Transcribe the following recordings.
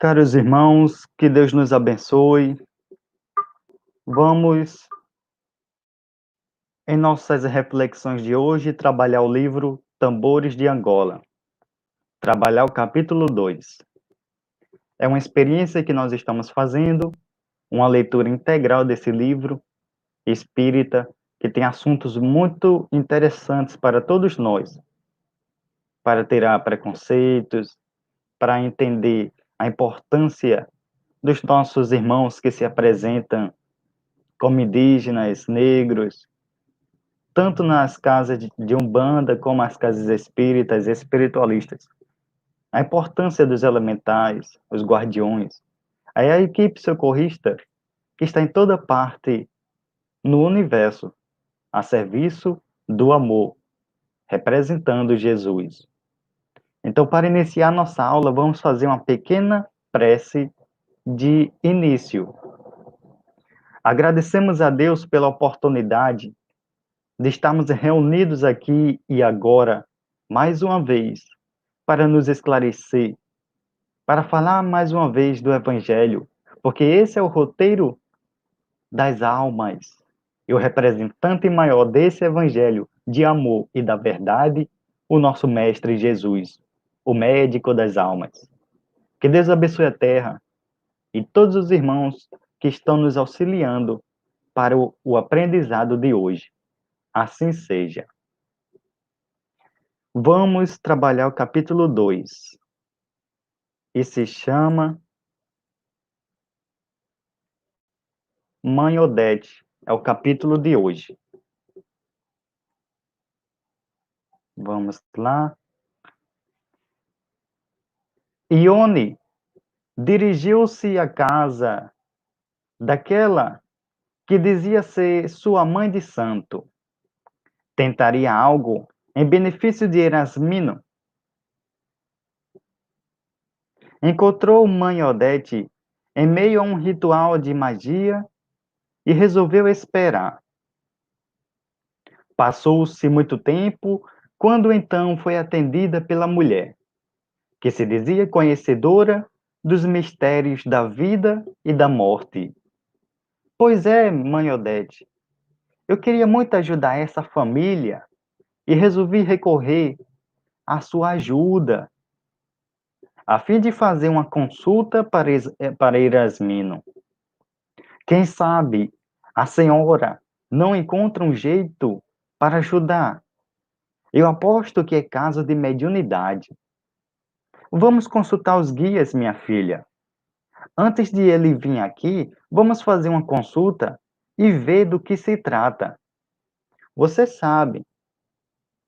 Caros irmãos, que Deus nos abençoe. Vamos, em nossas reflexões de hoje, trabalhar o livro Tambores de Angola. Trabalhar o capítulo 2. É uma experiência que nós estamos fazendo, uma leitura integral desse livro espírita, que tem assuntos muito interessantes para todos nós, para tirar preconceitos, para entender a importância dos nossos irmãos que se apresentam como indígenas, negros, tanto nas casas de Umbanda como as casas espíritas e espiritualistas. A importância dos elementais, os guardiões. Aí a equipe socorrista que está em toda parte no universo, a serviço do amor, representando Jesus. Então, para iniciar nossa aula, vamos fazer uma pequena prece de início. Agradecemos a Deus pela oportunidade de estarmos reunidos aqui e agora, mais uma vez, para nos esclarecer, para falar mais uma vez do Evangelho, porque esse é o roteiro das almas. E o representante maior desse Evangelho de amor e da verdade, o nosso Mestre Jesus, o médico das almas. Que Deus abençoe a terra e todos os irmãos que estão nos auxiliando para o aprendizado de hoje. Assim seja. Vamos trabalhar o capítulo 2 e se chama Mãe Odete. É o capítulo de hoje. Vamos lá. Ione dirigiu-se à casa daquela que dizia ser sua mãe de santo. Tentaria algo em benefício de Erasmino. Encontrou Mãe Odete em meio a um ritual de magia e resolveu esperar. Passou-se muito tempo, quando então foi atendida pela mulher, que se dizia conhecedora dos mistérios da vida e da morte. Pois é, mãe Odete, eu queria muito ajudar essa família e resolvi recorrer à sua ajuda, a fim de fazer uma consulta para Erasmino. Quem sabe a senhora não encontra um jeito para ajudar? Eu aposto que é caso de mediunidade. Vamos consultar os guias, minha filha. Antes de ele vir aqui, vamos fazer uma consulta e ver do que se trata. Você sabe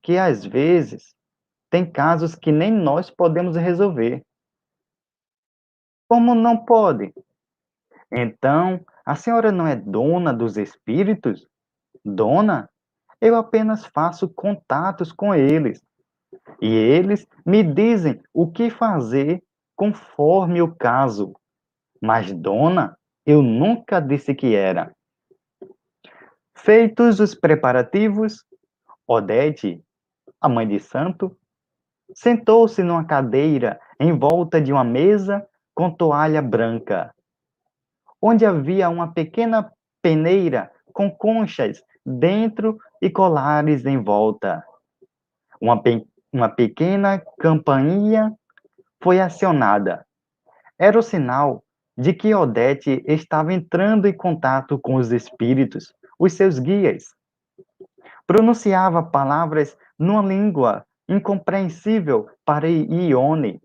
que às vezes tem casos que nem nós podemos resolver. Como não pode? Então, a senhora não é dona dos espíritos? Dona? Eu apenas faço contatos com eles. E eles me dizem o que fazer conforme o caso. Mas dona, eu nunca disse que era. Feitos os preparativos, Odete, a mãe de santo, sentou-se numa cadeira em volta de uma mesa com toalha branca, onde havia uma pequena peneira com conchas dentro e colares em volta. Uma pequena campainha foi acionada. Era o sinal de que Odete estava entrando em contato com os espíritos, os seus guias. Pronunciava palavras numa língua incompreensível para Ione,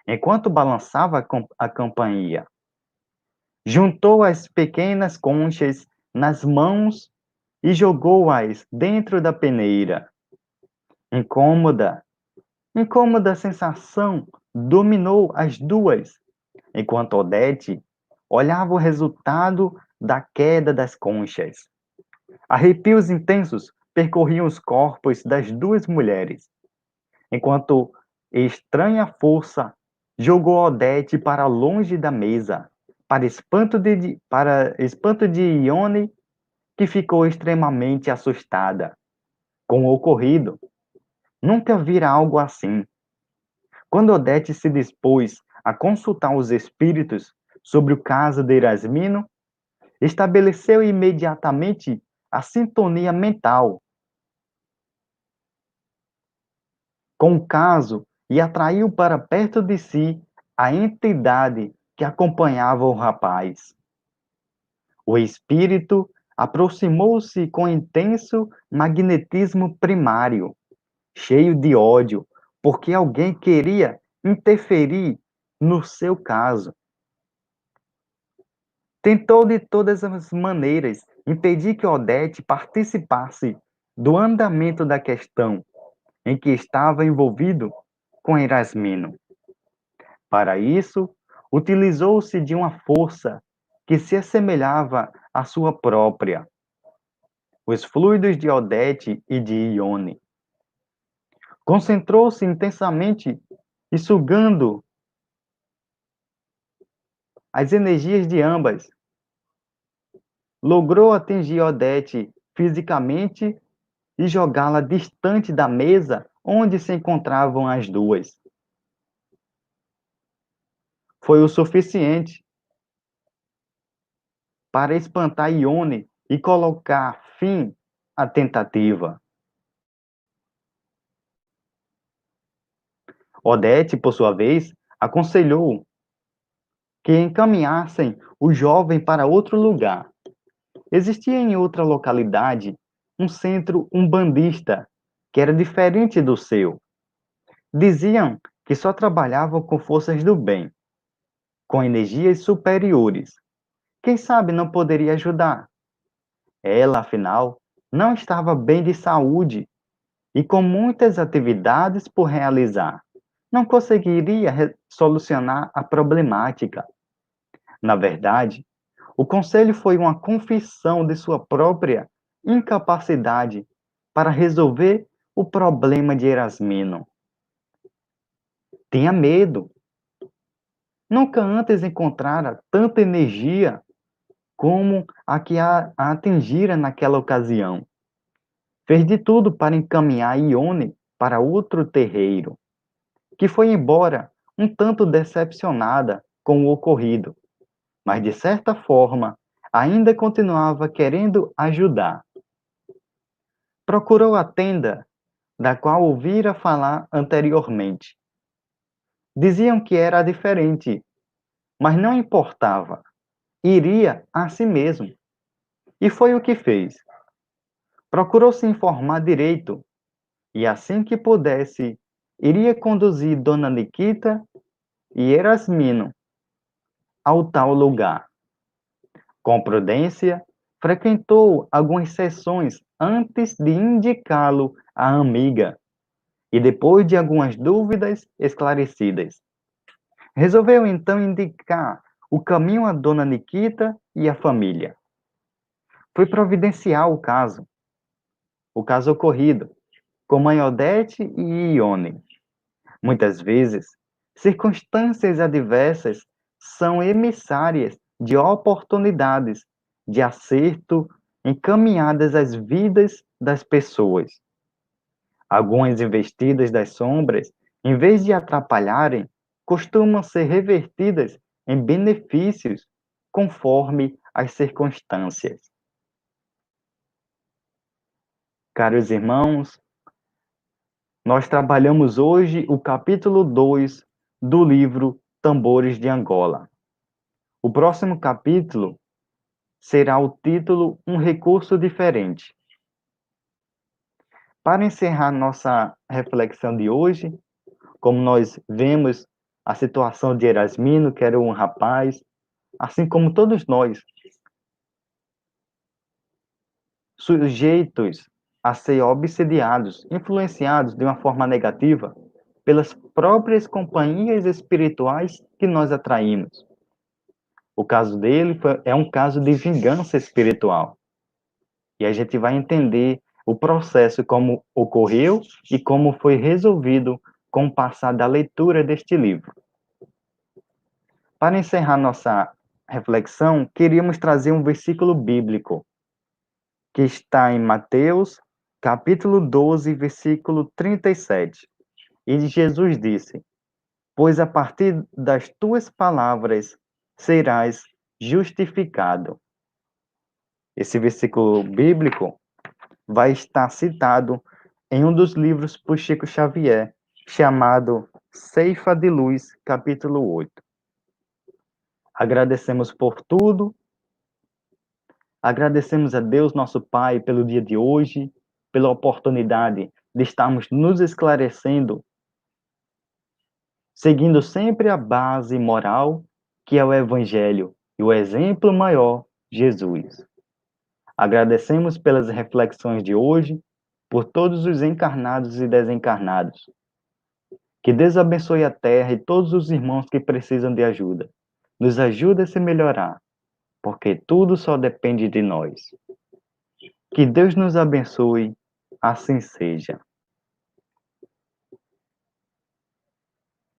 enquanto balançava a campainha. Juntou as pequenas conchas nas mãos e jogou-as dentro da peneira. Incômoda, incômoda sensação dominou as duas, enquanto Odete olhava o resultado da queda das conchas. Arrepios intensos percorriam os corpos das duas mulheres, enquanto estranha força jogou Odete para longe da mesa, para espanto de Ione, que ficou extremamente assustada com o ocorrido. Nunca vira algo assim. Quando Odete se dispôs a consultar os espíritos sobre o caso de Erasmino, estabeleceu imediatamente a sintonia mental com o caso e atraiu para perto de si a entidade que acompanhava o rapaz. O espírito aproximou-se com intenso magnetismo primário, cheio de ódio, porque alguém queria interferir no seu caso. Tentou de todas as maneiras impedir que Odete participasse do andamento da questão em que estava envolvido com Erasmino. Para isso, utilizou-se de uma força que se assemelhava à sua própria, os fluidos de Odete e de Ione. Concentrou-se intensamente e sugando as energias de ambas, logrou atingir Odete fisicamente e jogá-la distante da mesa onde se encontravam as duas. Foi o suficiente para espantar Ione e colocar fim à tentativa. Odete, por sua vez, aconselhou que encaminhassem o jovem para outro lugar. Existia em outra localidade um centro umbandista que era diferente do seu. Diziam que só trabalhavam com forças do bem, com energias superiores. Quem sabe não poderia ajudar? Ela, afinal, não estava bem de saúde e com muitas atividades por realizar. Não conseguiria solucionar a problemática. Na verdade, o conselho foi uma confissão de sua própria incapacidade para resolver o problema de Erasmino. Tinha medo. Nunca antes encontrara tanta energia como a que a atingira naquela ocasião. Fez de tudo para encaminhar Ione para outro terreiro, que foi embora um tanto decepcionada com o ocorrido, mas de certa forma ainda continuava querendo ajudar. Procurou a tenda da qual ouvira falar anteriormente. Diziam que era diferente, mas não importava. Iria a si mesmo. E foi o que fez. Procurou se informar direito e assim que pudesse, iria conduzir Dona Nikita e Erasmino ao tal lugar. Com prudência, frequentou algumas sessões antes de indicá-lo à amiga e depois de algumas dúvidas esclarecidas. Resolveu então indicar o caminho a Dona Nikita e a família. Foi providenciar o caso ocorrido, com Mãe Odete e Ione. Muitas vezes, circunstâncias adversas são emissárias de oportunidades de acerto encaminhadas às vidas das pessoas. Algumas investidas das sombras, em vez de atrapalharem, costumam ser revertidas em benefícios conforme as circunstâncias. Caros irmãos, nós trabalhamos hoje o capítulo 2 do livro Tambores de Angola. O próximo capítulo será o título Um Recurso Diferente. Para encerrar nossa reflexão de hoje, como nós vemos a situação de Erasmino, que era um rapaz, assim como todos nós, sujeitos a ser obsediados, influenciados de uma forma negativa pelas próprias companhias espirituais que nós atraímos. O caso dele é um caso de vingança espiritual. E a gente vai entender o processo como ocorreu e como foi resolvido com o passar da leitura deste livro. Para encerrar nossa reflexão, queríamos trazer um versículo bíblico que está em Mateus, capítulo 12, versículo 37. E Jesus disse: pois a partir das tuas palavras serás justificado. Esse versículo bíblico vai estar citado em um dos livros por Chico Xavier, chamado Ceifa de Luz, capítulo 8. Agradecemos por tudo, agradecemos a Deus, nosso Pai, pelo dia de hoje, pela oportunidade de estarmos nos esclarecendo, seguindo sempre a base moral, que é o Evangelho, e o exemplo maior, Jesus. Agradecemos pelas reflexões de hoje, por todos os encarnados e desencarnados. Que Deus abençoe a terra e todos os irmãos que precisam de ajuda. Nos ajude a se melhorar, porque tudo só depende de nós. Que Deus nos abençoe, assim seja.